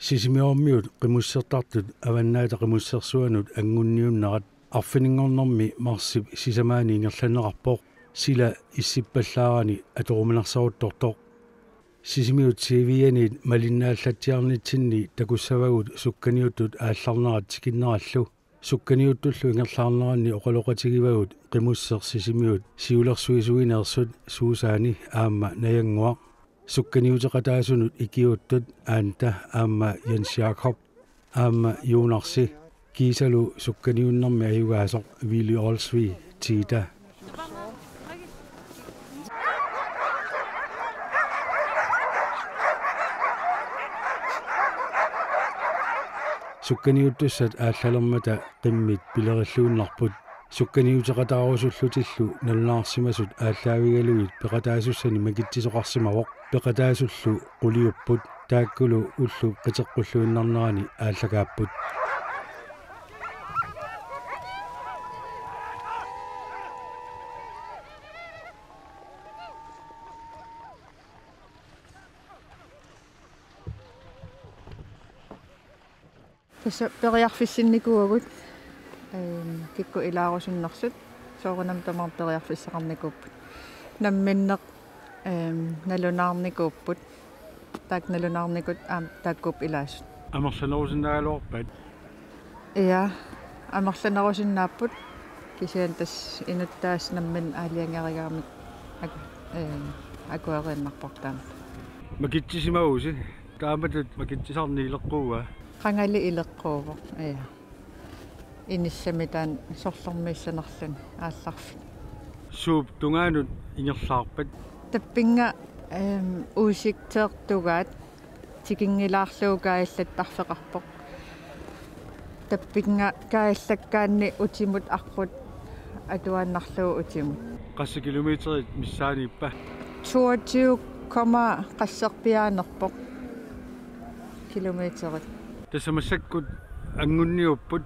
Sisimiormiut qimussertartut avannaata qimussersuanut angunniunnerat arfiningornermi marsip sisamaani ingerlanerarpoq sila issippallаарani atorumanarsarutortoq sisimiut CVNit malinnaallatiarnitsinni takussavagut sukkaniuttut aallarnerat tikinnerallu sukkaniuttullu ingerlaarnerani oqaloqatigivagut qimusser sisimiut siulersuisuineersut suusaani aamma najangua sukkaniuteqataasunut ikiuttut aanta aamma Jens Jakob aamma Jonarsi kiisalu sukkaniunnermi ayugaasoq Willy Olsvi tiita sukkaniuttussat aallalермата qimmit pilerilluunnerput sukkaniuteqataarusullutillu nallaarsimasut ааllaавигалуит пеқатаасуссани макитсисоқарсимавоқ пеқатаасуллу қулиуппут тааккулу уллу қитеққуллуиннарнерани ааллагааппут Tässä periarfissinikuugut kikku ilaarusunnersut soorunam tamar periarfissaqarnikuup namminneq nalunaarnikuupput taak nalunaarnikut taakkuup ilaasut амерланерусинаагалуарпат ja амерланерусиннааппут кисиан тас инуттаас наммин аалиангеригаамик акуарииннарпортаама макитсисимауси тааматут макитсисарниилеққуга qangali ileqqууvoq ja инissамитаан сорлормииссанерлун аалларфи сууп тунгаанут ингерлаарпат таппинга уусиктеэртугаат тикингилаарлуугаиллат тарфеқарпоқ таппинга кааллаккаанни утимут аррут атуаннарлуу утимут qassi kilometerit missaaniippa 22 qassерпиаанерпоқ километерит тассамассаккут ангунниуппут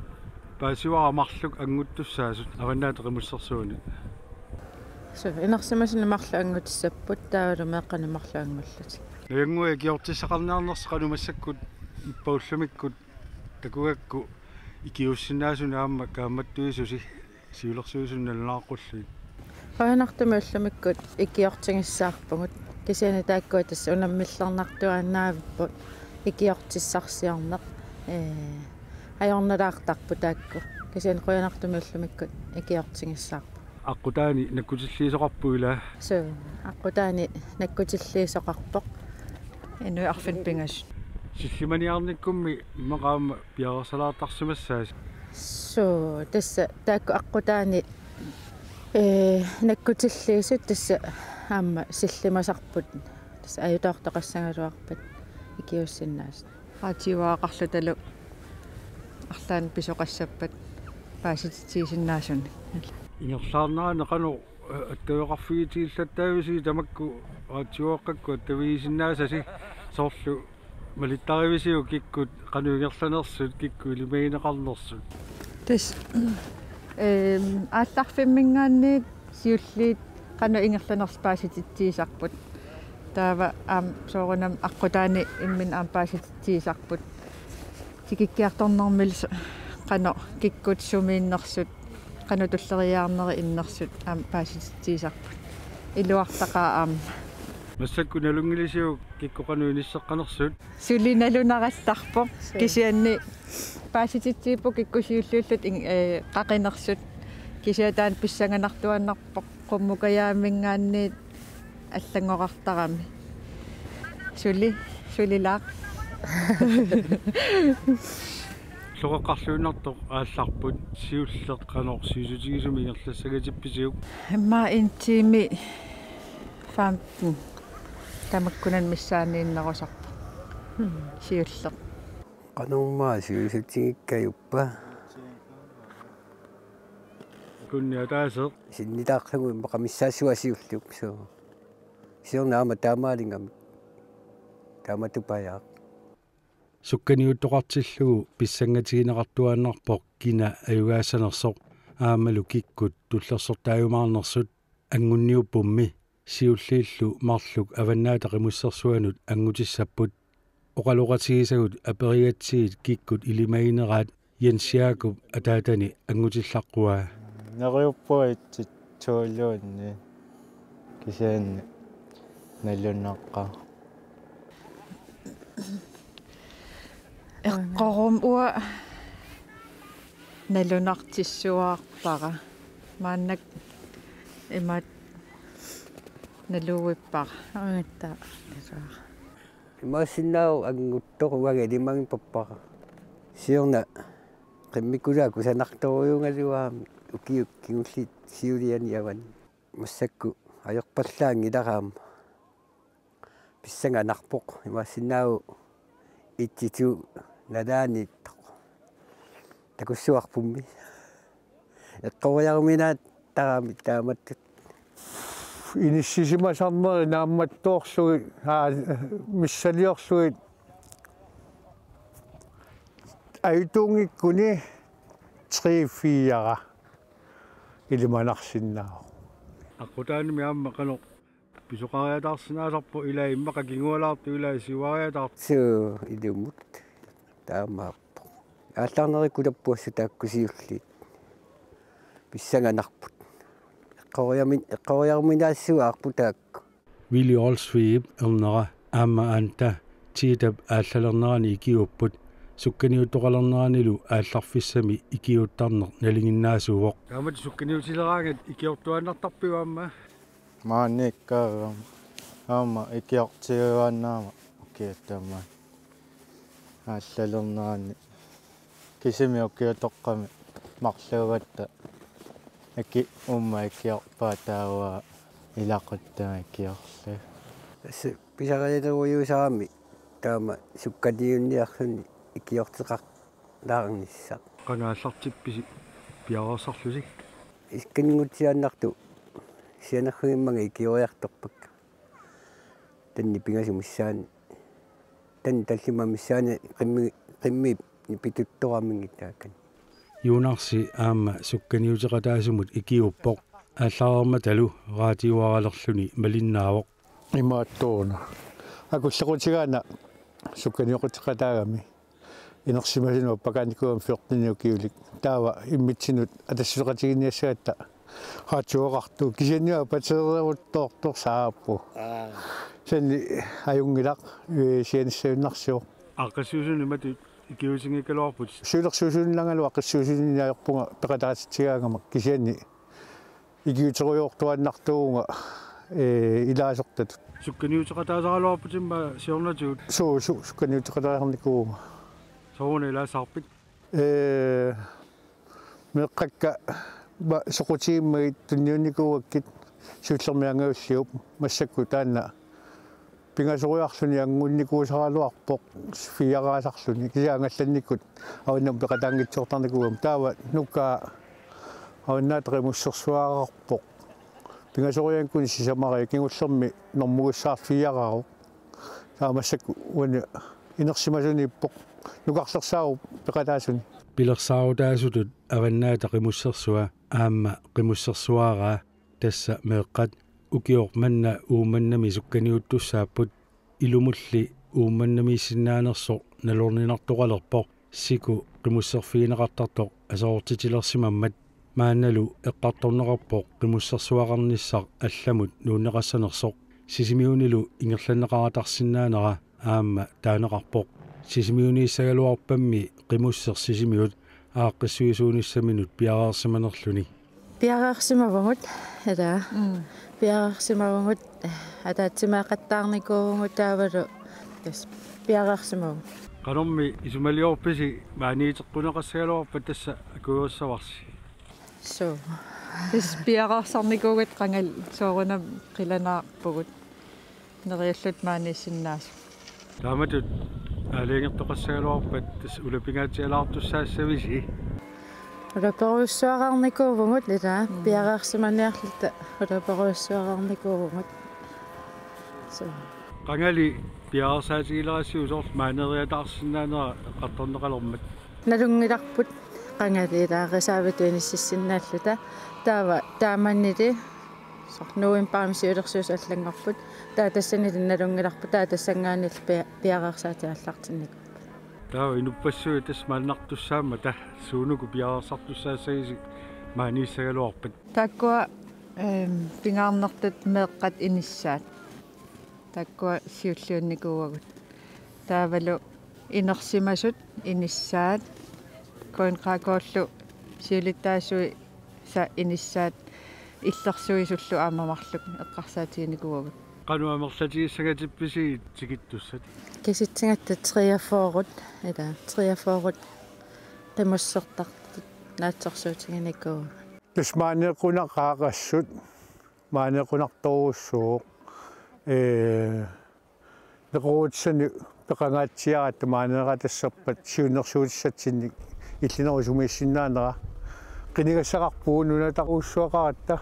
паасиварамарлук ангуттуссаасут аваннаатеқимуссерсууни so инерсимасина марлу ангутиссаппут таавалу меэққани марлу ангуллут наянгуя киортиссақарниарнерсақану массаккут иппауллумиккут такугакку икиуссинаасуни аама кааматтуисуси сиулерсуусунналнааққуллуи qaanartumi ullumikkut ikiortingissaarpungut kisiani taakkua tassa unammillernertuannaavippu ikiortissarsiarneq ajornalaartarpu taakku kisiani qaanartumi ullumikkut ikiortingissaarpu аққутаани наккутиллиисоқарпуила so аққутаани наккутиллиисоқарпоқ инуи арфин пингас силлиманиарниккумми имақаама пиарсалаартарсимассаас so tassa taakku аққутаани наккутиллиисут тасса аама силлимасарпут тасса аютаортоқассангалуарпат икиуссиннаас аативаақарлу талу арлаан писоқассаппат пааситсиисиннаасуни ингерлаарнерана қану аттуеқарфигитииллаттаависи тамакку аативааққакку аттавиисиннаасаси соорлу малиттаривисиу киккут қану ингерланерсут кикку илимагинеқарнерсут тас аалларфиммингаанниит сиуллиит qanu ingerlanerspаасититсиисарпут таава аам соорунам аққутаани иммин аам паасититсиисарпут тикиккиарторнэрмил qanu киккут сумииннэрсут qanu туллериаарнери иннэрсут аам паасититсиисарпут илуартақаа аам массакку налунгилисиу кикку qanu иниссеққанерсут сулиналунаралларпо кисианни паасититсииппу киккусиуллууллут қақинерсут кисиатаан писсанганартуаннарпоқ qummukayaammingaanniit аллангоқартарами сулилаақ лоқаққарлуиннартоқ аалларпут сиуллеқ қаноор сиусутигисуми ингерлассагатипписиук имма интими фамтен тамаккунан миссаанииннерусарпу сиуллеқ qanummaa siusutsigikkajupa kunnia taasеq sinnilaaqlagu maqamissaassuasiulluk so siornaama taamaalingam taamatupajaq sukkaniuttoqartillugu pissangatigineqartuaannarpoq kina ayugaasanersoq aamalu kikkut tullersortaayumaarnersut angunniuppummi siulliillu marluk avannaataqimussersuanut angutisapput oqaluqatigisagут aperiatsiit kikkut ilimaineraat Jens Jakob ataatani angutillaqquaa neriuppuitsit tuuluunni kisianni nalunaqqa eqqorum ua nalunartissuaarpara maannak imat naluuippara angittaa tasaa Imasinau anguttoruage limang pappara siorna qimmikulaku sanartoruyungaluaami ukiukkiullit siuliani avan massakku ajorpallaangilaraama pissanganarpoq imasinau ittitu nalaaniittoq takussuarpummi eqqoriaruminaat taraami taamattut Inissisimasarneri naammattoorlugi missaliorlugi aituungikkuni 3-4 ilimanarsinnaa aqutaanimi aamma qanoq pisuqariataarsinaalarpu ilaa immaqa kingualaartu ilaa siuariataart so ilumut taamaappo aallarnerikkulappuassu taakkusiullit pissanganarput eqqoriarminaassuaarpu taakku Willy Olsvib ernera aamma anta tiitab aallalernarani ikiupput sukkaniuttoqalerneranilu aallarfissami ikiuttarner nalinginnaasuuvoq taamat sukkaniutileraangat ikiortuannartarpiu aamma maanikkaagam aama ikiortiuannaama ukiattamaa aallalernarani kisimi ukiutoqqami marluugatta aki umma ikiorpaa taawaa ilaqattama ikiorlu pisaqayateruйuусарами таама суккатиунниарлуни икиортеқарлаарнissaq qanaallartippisi piarersarlusik исканингутсианнарту сианерхуиммага икиориарторпакка танни пингасумиссаани тан таллимамиссаани qimmi нипитутторамингитааккани юунарси аама сукканиутеқатаасумут икиуппоқ ааллаарма талу раатиуаралерлүни малиннаавоқ имааттууна акуллеқутигаана сукканиоқутеқатаагами инерсимасинуа пакааникуам фертниниукиулик таава иммитсинут атассуқатигиниассаатта хаатсуоқарту кисианниа патереруттоортор сааппу сэнни аюнгилақ сианиссауннарсио аққассуусуни мату икиусингиккалуарпут сулерсуусуннангалу аққиссуусинниаёрпунга пеқатаатитсигаангама кисианни икиутеруйоортуаннартуунга илаасортат сукканиутеқатаасаралуарпутимма сиорнатуут сукканиутеқатаарникуунга соуна илаасаарпит меққакка соқутииммагит тунниуникууаккит сууллермиангауссиуп массакку таанна пингасориарлуни ангунникуусаралуарпоқ фиараасарлуни кисаангалланниккут аваннам пеқатаангитсуортарникууам таава нуккаа аваннаатеқимуссерсуаарарпоқ пингасорианкуни сисамари кингуллерми нормугуссаар фиараару таамассакку уани инерсимасуниппоқ нукарлерсаау пеқатаасуни пилерсаарутаасутут аваннаатеқимуссерсуа аама қимуссерсуараа тасса меэққат укиор манна ууманнами сукканиуттуссааппут илумулли ууманнамииссиннаанерсо налорнинартоқалерпо сику қимуссерфигинеқартартоқ асоортитилерсимаммат маанналу эққарторнеқарпоқ қимуссерсуақарниссақ алламут нуунеқассанерсоқ сисимиунилу ингерланнеқаратарсинаанера аама таанеқарпоқ сисимиунииссагалуарпамми қимуссер сисимиут ааққиссуисууниссаминут пиареерсиманерлүни пиареерсимавгут ада пиареерсимавгут атаатсимаақаттаарникуугут таавалу тас пиареерсимавгут qanорми исумалиорписи maaниитеққунеқассагалуарпат тасса акуйуссаварси so тас пиареерсарникуугут қангал соорuna қиланаарпугут нериуллут maaнииссиннаас тааматут аалиангертоқассагалуарпат тас улапингаатиалаартуссаассависи улаперуссуараарникуувгут лита пиареерсиманиарлута улаперуссуараарникуувгут so qangali пиареерсаатигилерассиу соорл маанериатаарсинаанера эққарторнеқалормат налунгиларпут qangali ilaaqisaavituiniссиннааллута таава тааманнили сорнуин паамисиулерсуус аллангорпут таатассани тинналунгиларпу таатассангаанил пиараарсаатиаллартинник таа инуппассуи тас мааннартуссаама та суунуку пиараарсартуссаассагисик maanissaгаluarpat таккуа пингаарнертат меэккат иниссаат таккуа сиуллуунникууагут таавалу инерсимасут иниссаат коинқаакооллу сиулиттаасуи са иниссаат иллерсуисуллу аамамарлук эққарсаатигникууагут qanuamerlatигиссагатипписи тикиттуссат киситсигатта триафоорут ила триафоорут qimmassертартут наатсорсуутигникуу тусмааниэккунаққаақассут maaниэккунарторуссуу неқорутсани пеқангаатсиаратта maaниератассерпат сиунерсуутиссатсинник иллинерусумииссиннаанера қинигассақарпуу нунатаруссуақаратта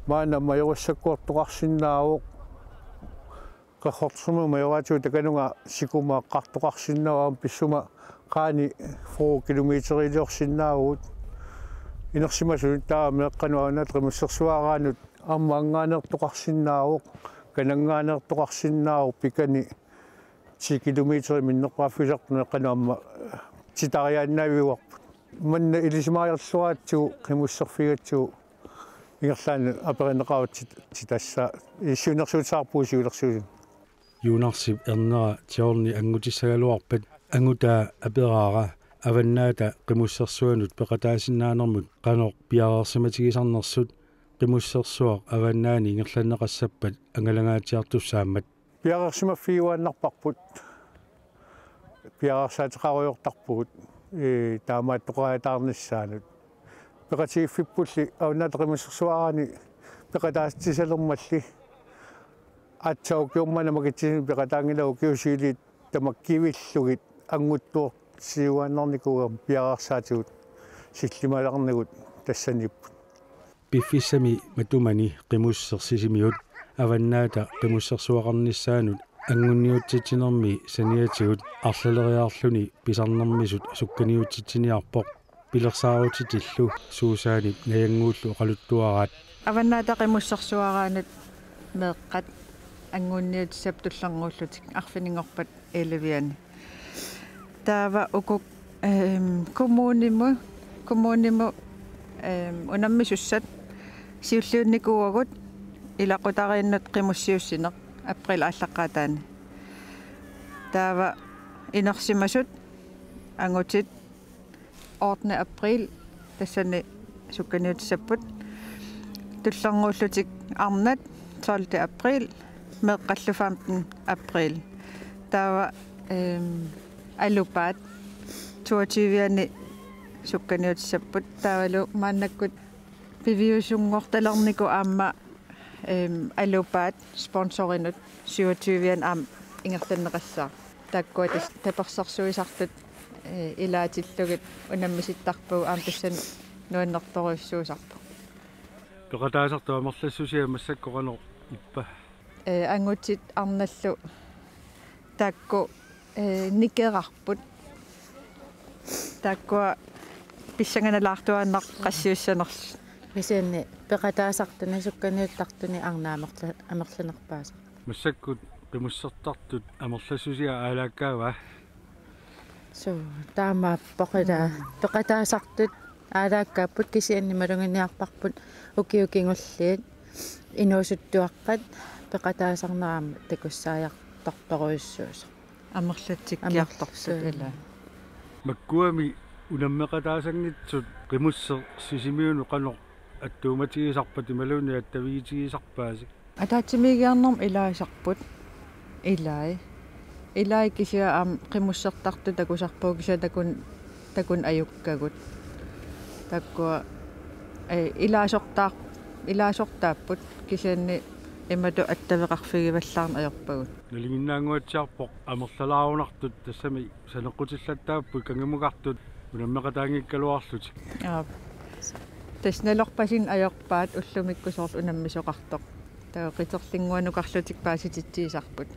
маана маёруссаккуортоқарсиннаавоқ qaqortsuma majoraatu takanunga sikumaqqartoqarsinnawaam pissuma qaani 4 kilometeriiliorsinnaagut inersimasunut taa meeqqanuaganat qimussersuaraanut ammaangaanertoqarsinnaawoq kanangaanertoqarsinnaawu pikani 10 kilometeri minneqpaaffisertuna qanuamma titariaannaaviuarput manna ilisimaariarluaatsugu qimusserfigatsugu ingерлаана аперинеқаут титасса иссуунерсуутсаарпуусиулерсуусин юунарсип эрнера тиорни ангутиссагалуарпат ангутаа апераара аваннаата qimусsersuanut пеқатаасиннаанермут qanor пиарерсиматигисарнерсут qimусsersuaq аваннаани ингерланеқассаппат ангалагаатиартуссаамат пиарерсимаффигуаннарпарпут пиарерсаатеқаруйортарпугут таамааттоқаатаарниссаанут пеқатигиффиппулли аунаата qimусsersuaraani пеқатаастисалермалли атсаукиуммана макитсин пеқатаангилагу киусиилит тамаккивиллугит ангуттуор сиуаннарникугам пиарерсаатигут силлималарнагут тассаниппут пиффиссами матумани qimусserсисимиут аваннаата qimусsersuaqarnissaanut ангунниутситсинерми саниатигут арлалериаарлуни писарнэрмисут сукканиутситсиниарпоқ пилерсаарутитиллу суусааник наянгууллу оқалуттуараат аваннаата qimусsersuaraanut меэккат ангунниутсап тулларнууллутик арфинингорпат элевиани таава укук коммуниму унаммисуссат сиуллуунникууагут илақутарииннут qimуссиуссинеқ април ааллаққатаани таава инерсимасут ангутит 8. april тассани сукканиутсаппут тулларнууллутик арнат 12. april меэққаллу 15. april таава алупаат 22-ани сукканиутсаппут таавалу мааннаккут пивиусунгорталернику аама алупаат спонсоринут 27-ан аам ингертаннеқассаа таккуа таперсерсуисартут илаатиллугит унаммиситтарпуу аам тассан нуаннерторуйссуусарпу пеқатаасартуа мерлассусиа массаккоранер иппа ангутит арналлу такку никерарпут таккуа писсанганалаартуаннар qassiussанерс висианни пеқатаасартуни сукканиуттартуни арнаамерла амерланерпааса массаккут qimуссертартут амерлассусиа аалааккаава so таама поқила пеқатаасартут аалааккааппут кисианни малунгиниарпарпут укиукингуллиит инуусуттуаққат пеқатаасарнераама такуссааяқторторуйссуус амерлатсиккиарторсут ила маккуами унаммеқатаасангитсут qimусser сисимиуну qanor аттууматигисарпати малуни аттавиитигисарпааси атаатсимигиарнерм илаисарпут илай кисиа аам qimуссертарту такусарпуу кисиа такун аюккагут таккуа илаасортааппут кисианни имату аттавеқарфигиваллаарна аёрпагут налигиннаангуатсиарпоқ амерлалаарунартут тассами санеққутиллаттааппут кангамугартут унаммеқатаангиккалуарлут тасналерпасин аёрпаат уллумиккусоорл унаммисоқартоқ таа қитерлингуанукарлутик паасититсиисарпут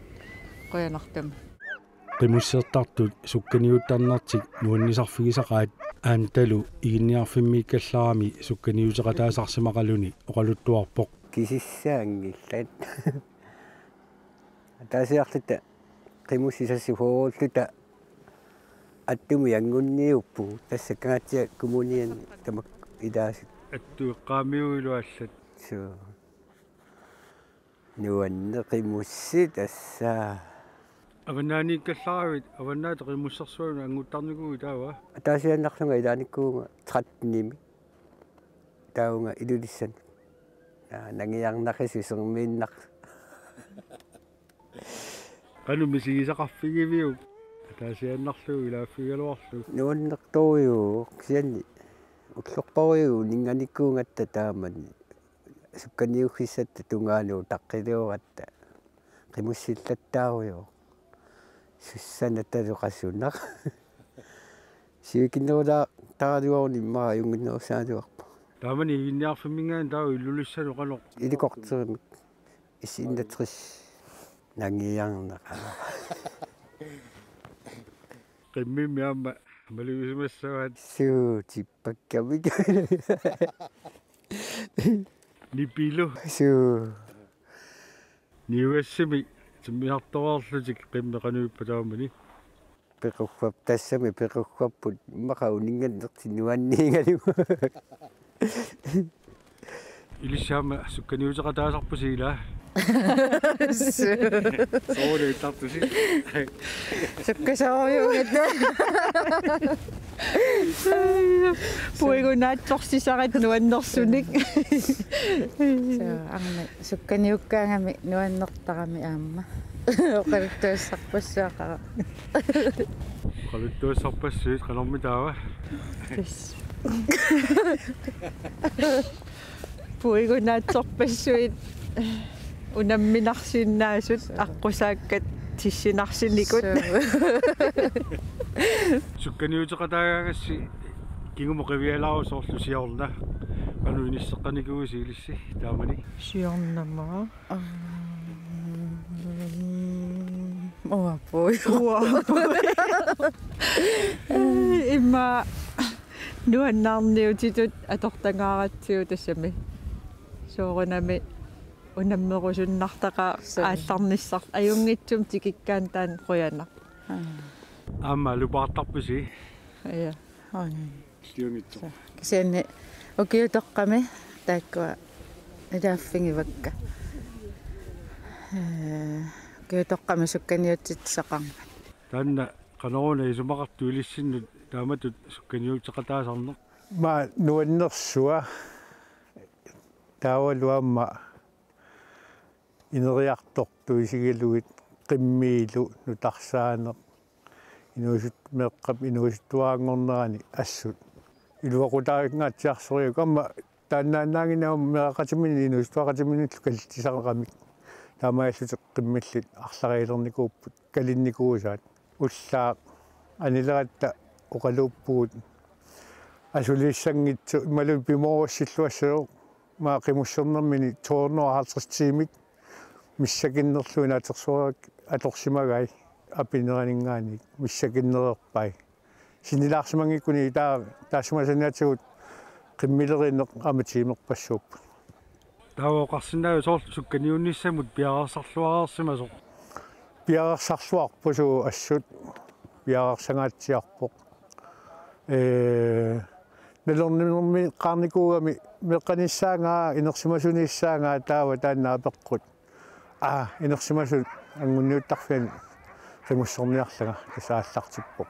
қоянартам qimусsertartut сукканиуттарнартик нуаннисарфигисақаат аанталу игинниарфиммииккаллаарами сукканиутеқатаасарсимақалуни оқалуттуарпоқ кисиссаангиллат атаасиарлута qimуссисассуфооруллута аттуми ангунниуппу тассаккаатиа коммуниан тамак илаасут аттуэккаамиуилуаллат суу нуанне qimусси тассаа аванааниккаллааравит аваннаата qimуссарсуана ангуттарникуи таава атаасианнарлунга илааниккуунга 13-ними таунга илулиссан нангиарнахис исермииннар кану мисигисақарфигивиу атаасианнарлуу илааффигалуарлу нуаннэрториу кисианни уллорпариу нинганиккуунгатта таамани сукканиуггиссатта тунгаануу таққилиуратта qimуссиллаттааруйо суссанатталуқассуннар сиикиннерулаа таалуорни маа юнгиннерсаалуарпа таамани игинниарфиммингаан таа иллулиссану қано иликортеримик исиннатрис нангиарнаqa qimmiamma малуисмассават суу типпаккамик нипилу суу ниуассими тиммиарторарлутик qimmeqanuippa таамани пеқуффап тассами пеқуффаппут мақау нингannерти нуанниингалу илиссаама сукканиутеқатаасарпусиила соорэ тартуси суккасаруйугата пуигунаатсорсисарат нуаннерсуник арми сукканиуккаангами нуаннертарами аама оқалуттуассарпассаақара qaluttuassarpassuit qanormi taava пуигунаатсорпассуит унамминарсииннаасут аққусааккат тиссинарсиникут сукканиутеқатаагаагасси кингумо қивиалаару соорлусиорна кану иниссеққаникуси илисси таамани сиорнамаа имма нуаннаарниутитут атортангааратсиу тассами соорунами унаммерусуннартаqa аалларниссар аюнгитсум тикиккаан таан қуяна аама лупаартарпуси я тиунитсо кисианни окиутоққами тааккуа илааффингивакка окиутоққами сукканиутситсақарма таанна канаруна исумақарту илиссиннут тааматут сукканиутеқатаасарнеқ ма нуаннерсуа таавалуамма инериарторту исигилугит qimmiilu нутарсаанеқ инуусут меққап инуусуттуаангорнерани ассут илуақутаагингаатсиарсориу камма тааннаанаагинаум меқақатимини инуустуақатиминиллу каллитисақақамик таамааллутеқ qimмиллит арлариилерникууппут калинникуусаат уллаа анилератта оқалууппугут асулииссангитсу ималу пимооссиллуассоо маа qimуссернэрмини тоорнуаралтертиимик миссакиннерлуинаатерсуарак аторсимагай апинеранингаани миссакиннерерпай синилаарсимангиккуни таасумасаниатсагут qimmilerинеқ аматиимерпассууп таавоқарсинааю соор сукканиунниссамут пиараарсарлуараарсимасо пиараарсарлуарпусуу ассут пиараарсангаатсиарпоқ налернерми қарникуугами меққаниссаангаа инерсимасуниссаангаа таава тааннаапеққут инерсимасут ангунниуттарфиан qimуссерниарлага тасааллартиппоқ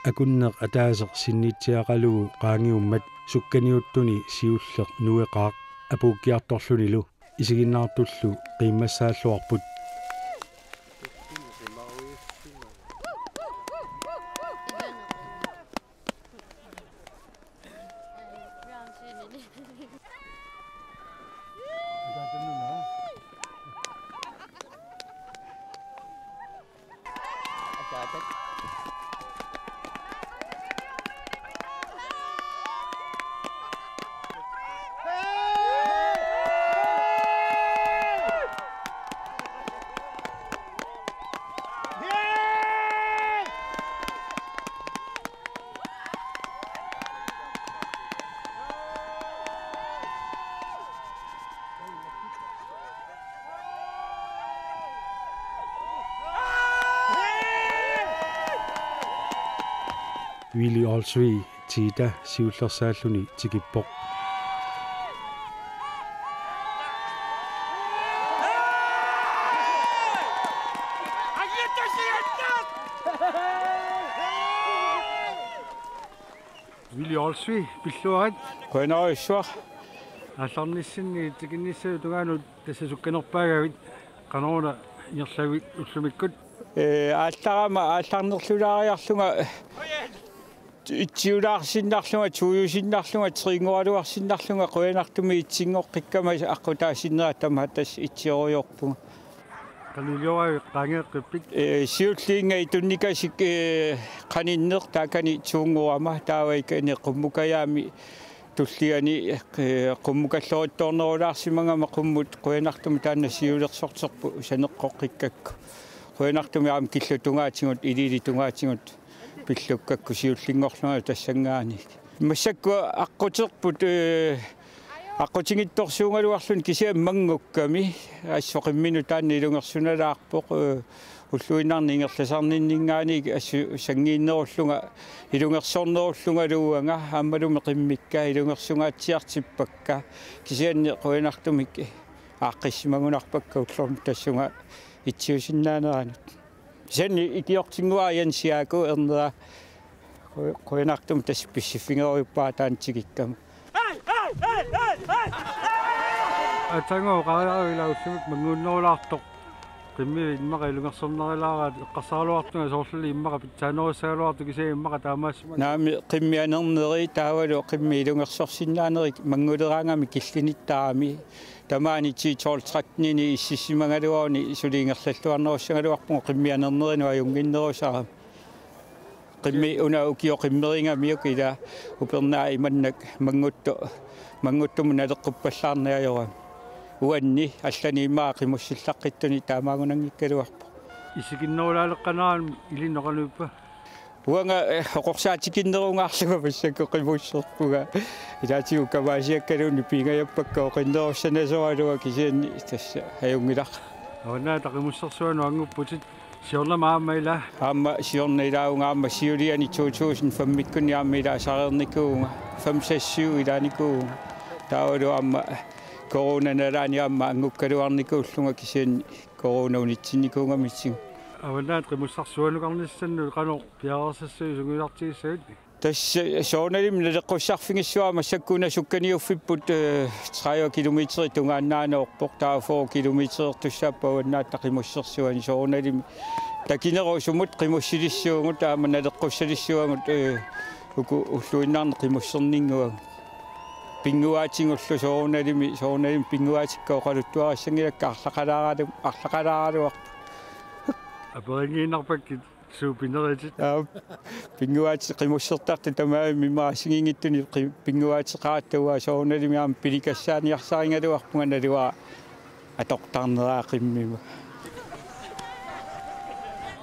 акуннеқ атаасеқ синнитсиақалугу qaangiummat сукканиуттуни сиуллеқ нуеқаақ апууккиарторлунилу исигиннаартуллу қиммассааллуарпут Willy Olsvi tiita siullersaalluni tikippoq Willy Olsvi pilluarat Koinarissuar алларнissinni тикинниссуу тугаанут тассасукканерпаагавит канаруна иерлагит уллумиккут аалларама аалларнерлулаариарлунга итсиулаарсиннарлунга туйусиннарлунга трингуалуарсиннарлунга қуянартуми итсингоққиккама аққутаасиннератама тас итсиориорпунга канилиораа қангеққиппик сиуллиинга итунникасик қаниннер таакани туунгуама таавайкани қуммукаяами туллиани qummukallurittornerulaarsimangama qummut quyanartumi taanna siulersorterpu saneqqoqqikkakku quyanartumi aam killutungaatigut ililitungaatigut pillukkakku siullingorlunga tassangaani massakku aqqutserput aqutingittorsuungaluarlun kisia mangukkami assoqimminu taanna ilungersunalaarpoq уллуинарни ингерласарниннингаани сангииннеруllunga илунгерсорнеруllunga лууanga ааммалуми қиммикка илунгерсунгаатсиартиппакка кисианни қуинартумик ааққиссимагунарпакка уллорми тассунга итсиусиннаанеранут сенни икиортингуа янсиааку ернера қуинартум тас писсиффингеруйппаа таантигиккама атанго qaalaavилауссумик мангууннерулаартоқ qimmi immaqa ilungersornerilaaraat eqqarsaaluartunga soorluli immaqa pitsaanerisaluartu kisia immaqa taamaassima naami qimmianerneeri taavalu qimmi ilungersorsinnaaneri manguleraangami killinittaami tamaani tiitsoortratnini ississimangaluauni suliingerlalluarnerussagaluarpunga qimmianernerinu ajunginnerusara qimmi una ukio qimmeringammiuk ila upernaa imannak manguttumun aleqquppallaarniajora uanni allaniimmaa qimussillaqqittuni taamaagunangikkaluarpu isikinnerulaaleqqanaan ilinnoqanuuppa uanga oqorsaatikinnerungaarluga passakku qimusserpuga ilaatigu kavaasiakkaluni piingajappakka oqinnerussanasoaluga kisianni tassa ajungilaaq awanaa taqimussersuanu angupputit siornamaammaila aamma siornailaunga aamma siuliani 2005 aamma ilaasarernikuunga 5-7 ilaanikuunga taawalu aamma corona nalaani aamma angukkaluarnikuullunga kisianni corona unitsinikuungamitsingu awannaat qimussarsuanuqarnissannu qano piarersassu sungulartigissagut tässä soonalim naleqqusarfingissuama sakkuna sukkaniuffipput 30 kilometri tungaannaanoorpoq taa 4 kilometri tussaappawannaat taqimussersuani soonalim takinerusumut qimussilissuungut aamma naleqqusalissuangut uku ulluinnaarne qimusserninguagu pinguaatingullu soonalim pinguaatikkaoqaluttuarassangilakka arlaqalaaraluarpu апeringiinarpakkit suupineritit pinguaati qimussertarta tamaa mimmaasingingиттуни pinguaatiqaattauaa soornalimi aam pilikassaaniarsaringaluarpunga nalua atoqtarneraa qimmima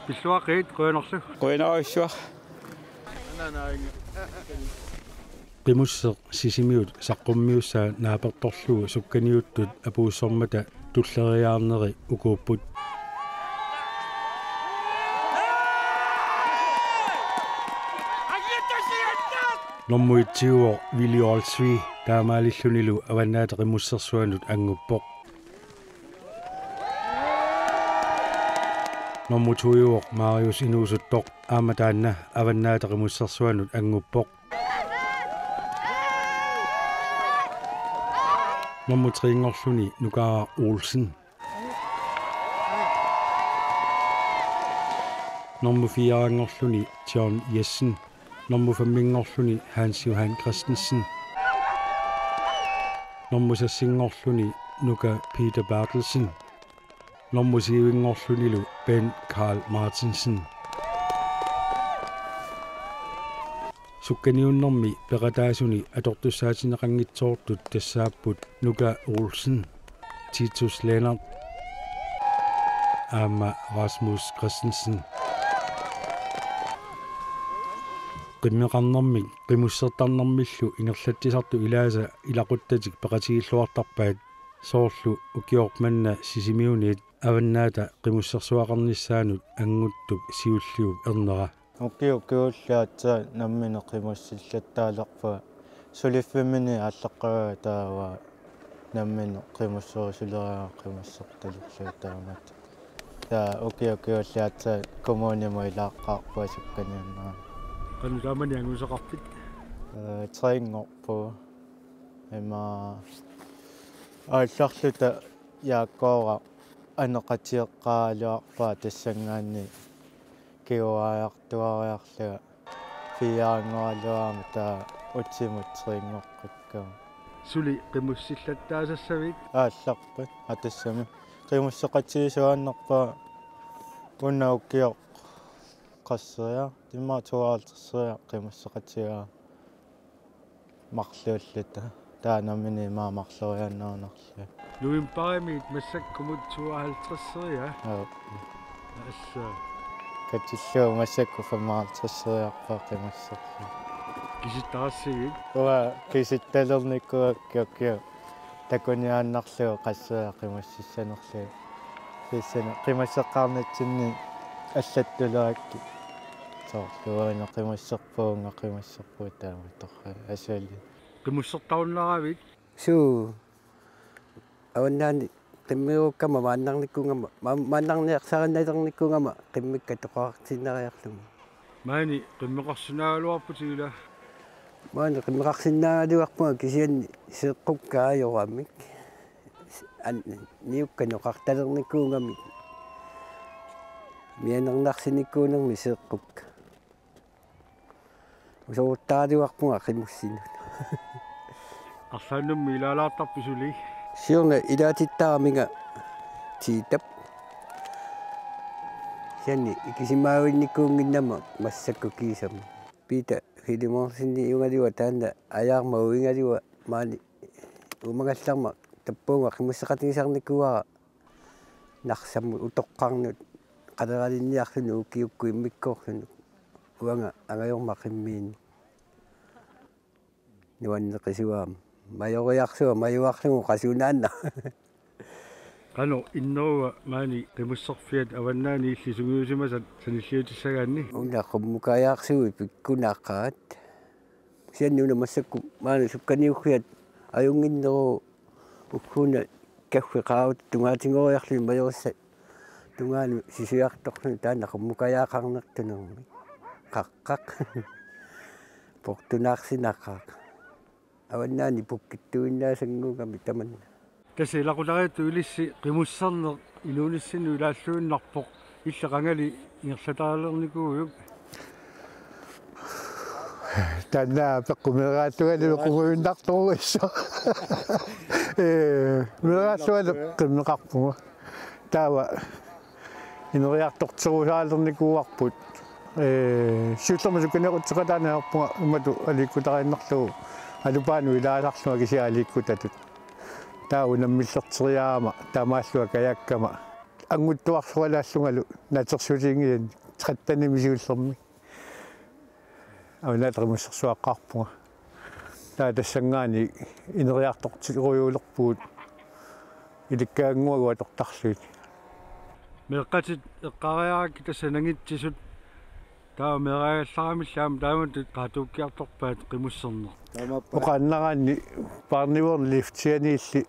pilluaqit quyanerlu quyanarussuar qimusser sisimiut saqqummiussaa naapertorlugu sukkaniuttut apuussormata tulleriaarneri ukuupput nommuitsiuo Willy Olsvi taamaalillunilu avannaata qimussersuanut anguppoq nommutuiuoq Marius inuusuttoq aamataanna avannaata qimussersuanut anguppoq nommutriingorluni Nukara Olsen nommufiaangorluni John Jessen nommufammingorluni Hans-Johan Christensen nommusassingorluni Nuka Peter Bertelsen nommusiivingorlunilu Ben Carl Martinsen sukkaniunnermi peqataasuni atortussaatinneqanngitsoortut tassaapput Nuka Olsen Titus Lennart aamma Rasmus Christensen qimmeqarnermik qimussertarnermillu ingerlattisartu ilaasa ilaquttatik peqatigilluartarpaat soorlu ukiormanna sisimiuniit avannaata qimussersuaqarnissaanut anguttuk siulliuk ernera укиукиуллаатса наммине қимуссиллаттаалерпа сулиффимини аллаққаа таава наммине қимуссуусулериаа қимуссерталерлуу таамат та укиукиуллаатса коммунима илааққарпа сукканианнера канусаамани ангусақарпит трингорпу эма аалларлута яаккоора анеқатиеққаалуарпаа тассангаанни киуаартуариарлуга фиаангоалуарма таа утсимут трингорқиккаа сули қимуссиллаттаасассавит аалларпат атассами қимуссеқатиисуааннерпаа унауккиоқ qassria timma tuaalterseria qimussaqatigaa maqluullata taanamini maamaqluriannaarnerlu nuimparimiit massakkumut 52 assa katilluu massakku 55 qimusserlu kisitarassivit uа kisittalernikuakkiakkiu takuniaannarlu qassria qimussissanerlu kissana qimasseqqaarnatsinni аллаттулаакки соорлуарина қимассерпуунга қимассерпуу тааматорра асаали қимуссертауннаравит суу аваннаани қиммиуккама мааннарниккунгама мааннарниарсаранналерниккунгама қиммикка тоқартиннариарлума маани қиммеқарсинаагалуарпутигила маани қиммеқарсиннаагалуарпуга кисианни сеққуккаажорамик ниукканоқарталерниккуунгами мианернарсиниккуунерми сеэккукка усоуттаалуарпунга қимуссинут арлааннумми илаалаартарписули сиорна илаатиттаарамига тиитап сианни икисимаавинниккуунгиннама массакку кисама пита хилиморсинни юнгалуа таанна аяарма уингалуа маани умагалларма таппуунга қимуссеқатигисарниккуара нарсамму утоққарнут qaderalинниарлуну укиукку иммиккоорлуну уанга ангайорма қиммиин нуаннеқисуаам майориарсуа маюарлугу қасунаанна qanu inneruga maani qimusserfiat avannaani illisuguusимасат саниллиутиссагаанни уна қуммукаяарсуи пиккунааққаат сианнуна массакку маани сукканиуггиат аюнгиннеру уккуна каффе qaавут тунгаатингориарлуни майорисса tungaani sisiartorlu taanna qummukayaaqarnertunermi qaqqaq portunaarsinaqaq avannaani pukkittuinnaasangugami tamanna тасилақулариату илисси қимуссарнер илуниссину илааллуиннарпоқ иллеқанgali ингерлатаалерникууюк танаа пеққумераатугалу қумуиннартору иссо мераасуалу қиммеқарпуга таава инериартортерусаалерникууарпут сиуллерма сукканеқутсеқатаанаерпуга умату аликкутарииннарлугу алупаану илааларлуга кисиаликкутатут таау наммиллертериаама таамааллуга каяккама ангуттуарсуалааллунгалу натерсулингиан траттаними сиуллерми авнаатримуссерсуаққарпуга таа тассангаани инериартортируйуулерпуут иликкаангуагуа тортарлуит меққатит эққариаракки тассанангитсисут таа мерагалларамиллаама таамат qaatuukkiartorpaat qimussernер оқаннараанни парниворн лифтианиилли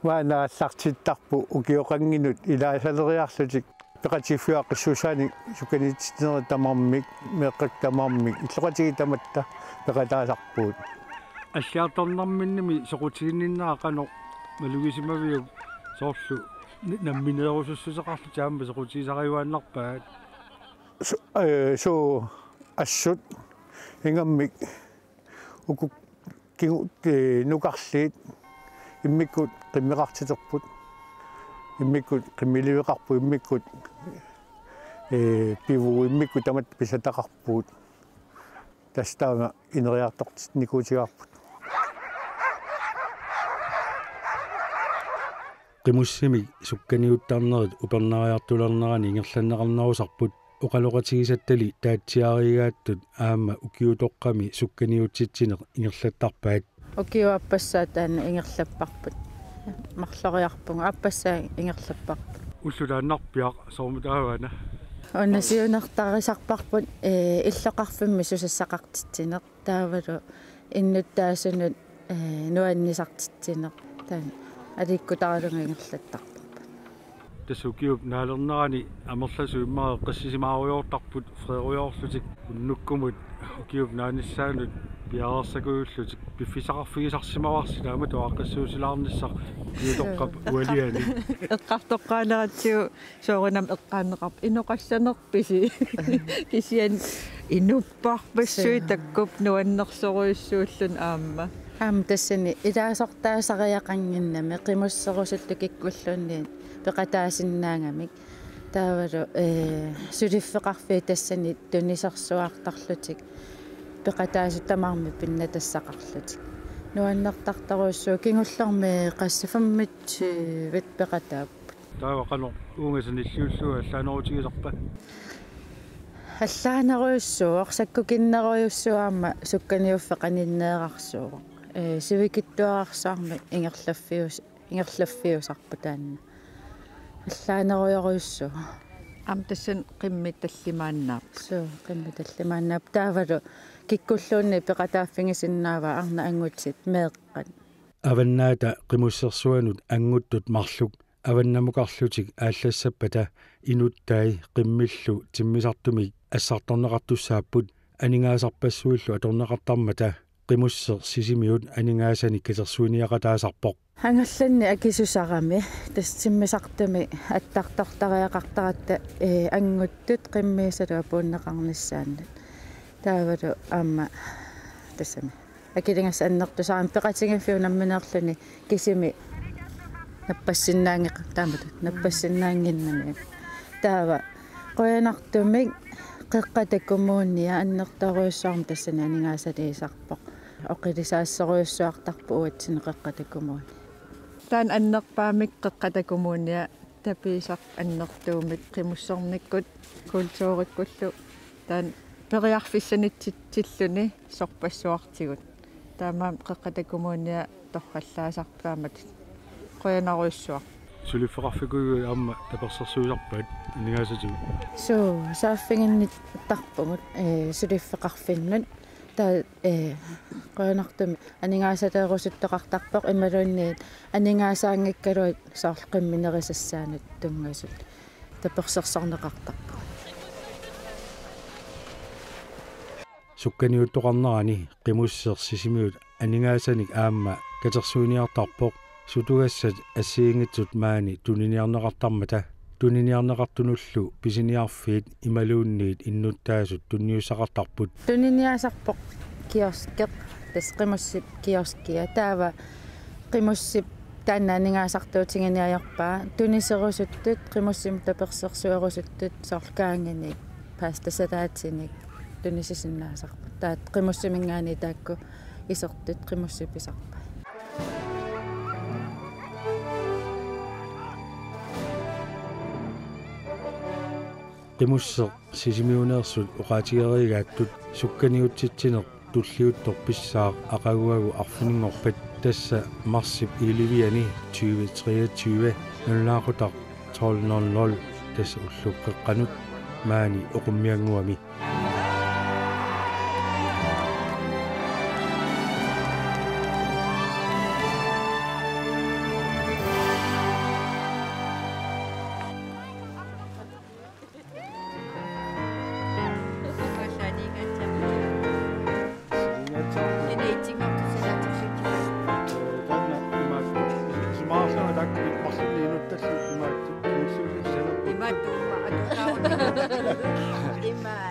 маанаааллартиттарпу укиоқангинут илаасалериарлутик пеқатиффиаққиссусаани суканитсинери тамармик меққак тамармик иллоқатиги таматта пеқатаасарпуут аллиарторнарминними соқутигинниннаа қано малугисимавиу соорлу намминеерусуссусеқарлу таамма соқутигисариуааннарпаат so assut ingammik ukuk kingut nukarliit immikut qimmeqartiterput immikut qimmiliueqarpu immikut pivu immikut tamat pisataqarpuut tastaanga ineriartortitnikuutigaarput qimussimi sukkaniuttarnerit upernariartulernerani ingerlanneqarnerusarput uqaloqatigisattali taatsiarigaattut aamma ukiutoqqami sukkaniutsitsineq ingerlattarpaat ukiuappasaa taana ingerlapparput mарлориарпунга аппассаа ингерлаппарпут уллулааннарпиақ соормутаавана оннасиунертарисарпарпут иллоқарфимми сусассақартитсинеқ таавалу иннуттаасунут нуаннисартитсинеқ таан аликкутаралунгингерлаттарпарпут тассукиуп наалернерани амерласуиммаа қассисимааруйортарпут фрееруйоорлутик уннуккумут укиуп нааниссаанут пиарерсакуйуллутик пиффисақарфигисарсимаварси таама туаққассуусилаарниссақ юутоққап уалиани эққартоққааларатсиу сооринам эққаанеқарп иноқассанерписи кисиан инуппарпассуи таккуп нуаннерсоруйуссууллун аама тассани илаасортаасариақангиннами қимуссерусутту киккуллунни пеқатаасиннаангамик таавалу сулиффеқарфи тассани тунисерсуаартарлутик пеқатаасуттамаарми пинна тассақарлутик нуаннертартаруссуу кингуллэрми қассафаммит вит пеқатаап таава қано унгасаниллиуллуа аллаанерутигисарпа аллаанеруйуссуу орсаккукиннеруйуссуаама сукканиуффе қаниннеэрарсуу сивикиттуарарсаарми ингерлаффиусарпу таанна аллаанеруйоруйуссуу амтассан қимми таллимааннаап суу қимми таллимааннаап таавалу киккуллуунни пеқатааффигисиннаава арна ангутсит меэққат аваннаата қимуссерсуанут ангуттут марлук аваннамукарлутик ааллассаппата инуттаи қиммиллу тиммисартумик ассарторнеқартуссааппут анингаасарпассуиллу аторнеқартармата қимуссер сисимиут анингаасани катерсуиниақатаасарпоқ ангалланни акисусарами тассиммисартами аттартартариақартаратта ангуттут қиммиисалуа пууннеқарниссааннат таавалу аама тассами акилингас аннертусарам пеқатингиффиунамминерлүни кисими наппассиннаангеқ таамату наппассиннаангиннами таава қоянартумик қеққатаккумуунниа аннертаруйуссаарм тассани анингаасалиисарпоқ оқилисаассеруйуссуартарпу уатсини қеққатаккумуун таан аннерпаамик қеққатакумуунниа тапиисақ аннертуумик қимуссорниккут культууриккуллу таан периарфиссанитсиллуни сорпассуартигут таамаам қеққатакумуунниа торраллаасарпаамат қоянаруйуссуар сулиффеқарфикуйуи аама таперсерсуисарпаат анингаасатигу суу сааффингиннит тарпугут сулиффеқарфиннут таа қоянартуми анингаасалеерусуттоқартарпоқ ималуунниит анингаасаангиккалуит саарлқимминерисассаанут тунгасут таперсерсарнеқартарпу сукканиуттоқарнерани қимуссер сисимиут анингаасаник аама катерсуиниартарпоқ сутугассат ассиингитсут маани туниниарнеқартармата туниниарнеқартунуллу писиниарфиит ималуунниит иннуттаасут тунниуссақартарпут туниниасарпоқ киоскеқ тас қимуссип киоския таава қимуссип таанна анингаасартуутингиниаярпаа тунисерусуттут қимуссим таперсерсуерусуттут соорлкаангиник пастасалаатсиник тунисисиннаасарпут таат қимуссимингаани таакку исертут қимуссиписарпа қимуссер сисимиунеерсут оқаатигеригааттут сукканиутситсинеқ туллиуттор писсаа ақагуагу арфунингорпат тасса марсип иливиани 2023 нуллаақутар 12:00 тасса уллуққеққанут маани оқуммиангуами Ima,